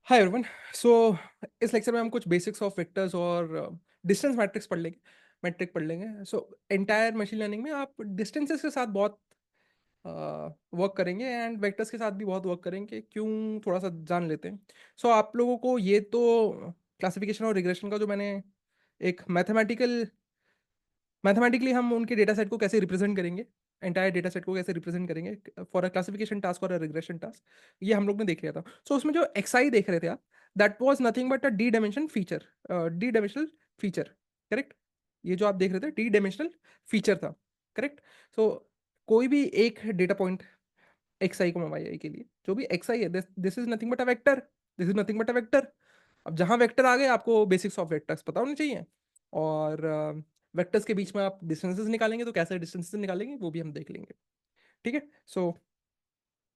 Hi everyone. सो इस lecture में हम कुछ बेसिक्स ऑफ वेक्टर्स और डिस्टेंस मैट्रिक्स पढ़ लेंगे, मैट्रिक पढ़ लेंगे। सो एंटायर मशीन लर्निंग में आप डिस्टेंसेस के साथ बहुत वर्क करेंगे एंड वेक्टर्स के साथ भी बहुत वर्क करेंगे। क्यों, थोड़ा सा जान लेते हैं। सो आप लोगों को ये तो क्लासिफिकेशन और रिग्रेशन का जो मैंने एक मैथमेटिकली हम उनके डेटा सेट को कैसे रिप्रेजेंट करेंगे, एंटायर डेटा सेट को कैसे रिप्रेजेंट करेंगे फॉर अ क्लासिफिकेशन टास्क और अ रिग्रेशन टास्क, ये हम लोग ने देख लिया था। सो उसमें जो एक्सआई देख रहे थे आप, that was nothing but a D dimension feature, D dimensional feature, correct. ये जो आप देख रहे थे डी डायमेंशनल फीचर था, करेक्ट। सो कोई भी एक डेटा पॉइंट एक्स आई को वाई आई के लिए जो भी एक्स आई है, this is nothing but a vector, this is nothing but a vector. अब जहां वेक्टर आ गए आपको बेसिक्स ऑफ वेक्टर्स पता होने चाहिए, और वेक्टर्स के बीच में आप डिस्टेंसेस निकालेंगे तो कैसे डिस्टेंसेस निकालेंगे वो भी हम देख लेंगे, ठीक है। So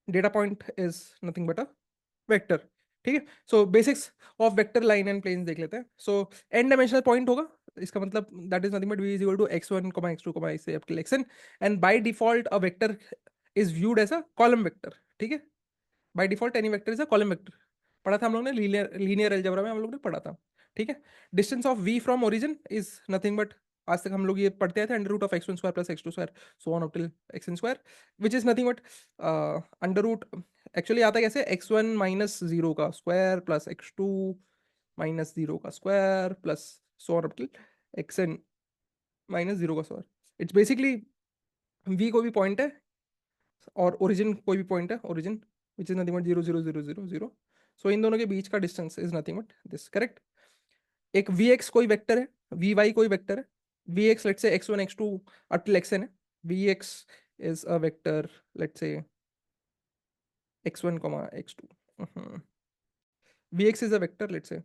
data point is nothing but a vector, ठीक है। So basics of vector line and planes देख लेते हैं। सो एन डायमेंशनल पॉइंट होगा, इसका मतलब that is nothing but v is equal to x1, x2, से up till xn, and by default a vector is viewed as a column vector, ठीक है। By default any vector is a column vector, पढ़ा था हम लोग ने linear algebra में, हम लोग ने पढ़ा था, ठीक है। Distance of v from origin is nothing but, आज तक हम लोग ये पढ़ते आए थे, under root of x1 square plus x2 square so on up till xn square, which is nothing but under root, actually आता है कैसे, x1 माइनस जीरो का square plus x2 minus zero का square plus so on up till xn minus zero का square. It's basically v कोई भी point है और ओरिजिन कोई भी पॉइंट है, origin which is nothing but 0 0 0 0 0। So इन दोनों के बीच का distance is nothing but this, correct. एक वी एक्स कोई वेक्टर है, वी वाई कोई वेक्टर है, v x let's say x1 x2 up till xn है, v x is a vector let's say x1 x2, v x is a vector let's say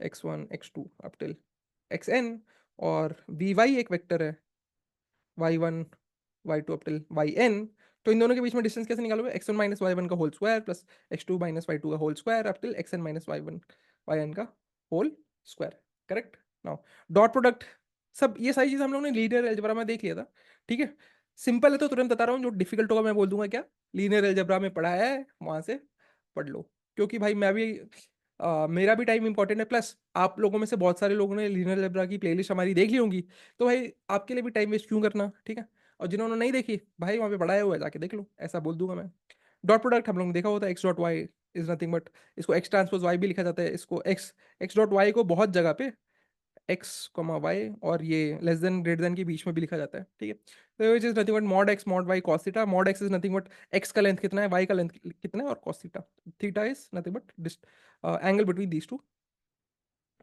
x1 x2 up till xn, और we Y एक vector है y1 y2 up till yn। तो इन दोनों के बीच में distance कैसे निकालोगे, x1 माइनस y1 का whole square plus x2 minus y2 का whole square up till xn minus y1 yn का whole square, correct. Now dot product, सब ये सारी चीज हम लोग ने लीनियर अलजेब्रा में देख लिया था, ठीक है। सिंपल है तो तुरंत बता रहा हूँ, जो डिफिकल्ट होगा मैं बोल दूंगा क्या, लीनियर अलजेब्रा में पढ़ा है वहां से पढ़ लो, क्योंकि भाई मैं भी मेरा भी टाइम इंपॉर्टेंट है, प्लस आप लोगों में से बहुत सारे लोगों ने लीनियर अलजेब्रा की प्लेलिस्ट हमारी देख ली होंगी, तो भाई आपके लिए भी टाइम वेस्ट क्यों करना, ठीक है। और जिन्होंने नहीं देखी भाई वहाँ पे पढ़ाया हुआ है, जाके देख लो, ऐसा बोल दूंगा मैं। डॉट प्रोडक्ट हम लोग ने देखा होता है, x dot y is nothing but, इसको एक्स ट्रांसपोज वाई भी लिखा जाता है, इसको एक्स एक्स डॉट वाई को बहुत जगह पे एक्स कॉमा वाई और ये लेस देन ग्रेटर देन के बीच में भी लिखा जाता है, ठीक है। तो which is nothing but mod x mod y cos theta, mod x is nothing but x का लेंथ कितना है, वाई का लेंथ कितना है, और cos theta, theta is nothing but angle between these two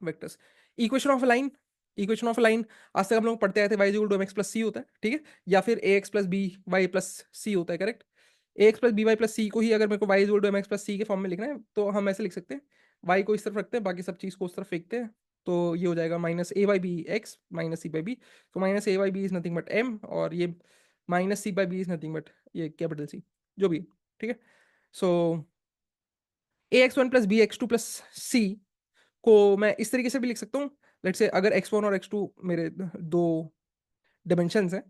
vectors. Equation of line, equation of line आज तक हम लोग पढ़ते आए थे, y equal to mx plus c होता है, ठीक है, या फिर ax plus b y plus c होता है, correct. ax plus b y plus c को ही अगर मेरे को y equal to mx plus c के फॉर्म में लिखना है तो हम ऐसे लिख सकते हैं, y को इस तरफ रखते हैं, बाकी सब चीज को उस तरफ फेंकते हैं, तो ये हो जाएगा minus a by b x minus c by b, तो minus a by b is nothing but m, और ये minus c by b is nothing but ये कैपिटल सी, जो भी, ठीक है। So a x one plus b x two plus c को मैं इस तरीके से भी लिख सकता हूँ, लेट्स से अगर x1 और x2 मेरे दो डिमेंशंस हैं,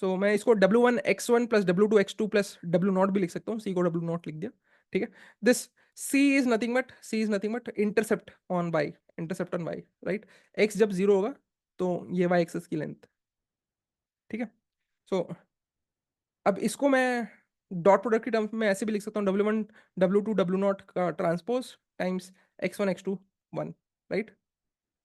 सो मैं इसको w1 x1 plus w2 x2 plus w not भी लिख सकता हूँ, c को w नॉट लिख दिया, ठीक है। This c is nothing but intercept on y, intercept on y, right. x जब जीरो होगा तो ये y एक्सेस की लेंथ, ठीक है। सो अब इसको मैं डॉट प्रोडक्ट की टर्म्स में ऐसे भी लिख सकता हूँ, w1 w2 w नॉट का transpose times x1 x2 1, right.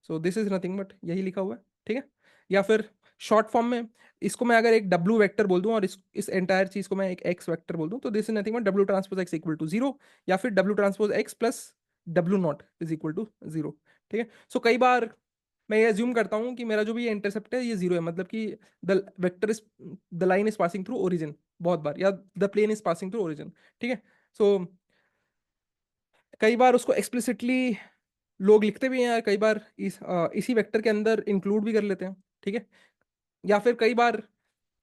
So this is nothing but यही लिखा हुआ है, ठीक है। या फिर शॉर्ट फॉर्म में इसको मैं अगर एक डब्ल्यू वेक्टर बोल दूं और इस एंटायर चीज को मैं एक एक्स वेक्टर बोल दूं, तो this is nothing but W transpose x equal to zero, या फिर W transpose X plus W naught is equal to zero, ठीक है। सो कई बार मैं ये अज्यूम करता हूँ कि मेरा जो भी इंटरसेप्ट है ये जीरो है, मतलब कि the vector is, the line is passing through origin, बहुत बार, या the plane is passing through origin, ठीक है। सो कई बार उसको एक्सप्लिसिटली लोग लिखते भी हैं, यार कई बार इसी वेक्टर के अंदर इंक्लूड भी कर लेते हैं, ठीक है। या फिर कई बार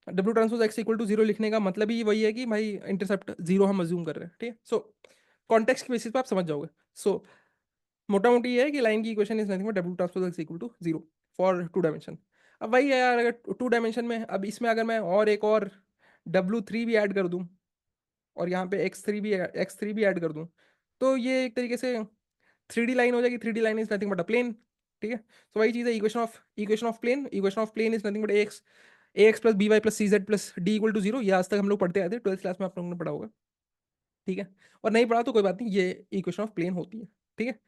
W transpose x equal to zero लिखने का मतलब ही वही है कि भाई इंटरसेप्ट जीरो हम अज्यूम कर रहे हैं, ठीक है। सो कॉन्टेक्स्ट के बेसिस पे आप समझ जाओगे। सो मोटा मोटी ये है कि लाइन की equation is nothing but W transpose x equal to zero for two dimension. अब वही है यार, अगर टू डायमेंशन में अब इसमें अगर मैं और एक और W3 भी ऐड कर दूं, और यहाँ पे x3 भी ऐड कर दूँ, तो ये एक तरीके से 3D लाइन हो जाएगी. 3D line is nothing but a plane. ठीक है. सो वही चीज़ है, equation of plane is nothing but ax plus by plus cz plus d equal to 0. ये आज तक हम लोग पढ़ते आए थे, 12th क्लास में आप लोगों ने पढ़ा होगा. ठीक है. और नहीं पढ़ा तो कोई बात नहीं, ये इक्वेशन ऑफ प्लेन होती है. ठीक है.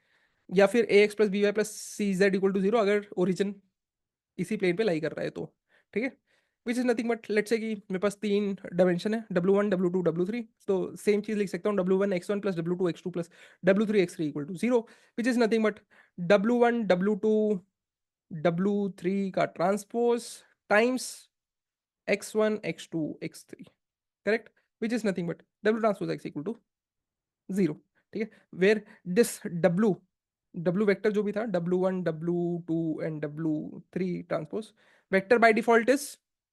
या फिर ax plus by plus cz equal to 0 अगर ओरिजिन इसी प्लेन पे लाई कर रहा है तो. ठीक है. विच is nothing but, let's say कि मेरे पास 3 डायमेंशन है, W1 W2 W3. तो सेम चीज लिख सकता हूँ, W1 x1 plus W2 x2 plus W3 x3 equal to 0. Which is nothing but W1 W2 W3 का transpose times x1 x2 x3. Correct. Which is nothing but W transpose x equal to 0. ठीक है. Where this W vector जो भी था, W1 W2 and W3 transpose vector by default is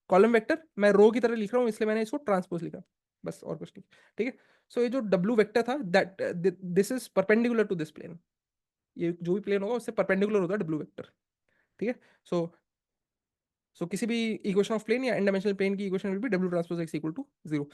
column vector. मैं रो की तरह लिख रहा हूँ इसलिए मैंने इसको ट्रांसपोज लिखा, बस और कुछ नहीं. ठीक है. सो ये जो W वेक्टर था, that this is perpendicular to this plane. ये जो भी प्लेन होगा उससे परपेंडिकुलर होता है W वेक्टर. ठीक है. सो किसी भी इक्वेशन ऑफ प्लेन या n डायमेंशनल प्लेन की equation will be W transpose x equal to 0.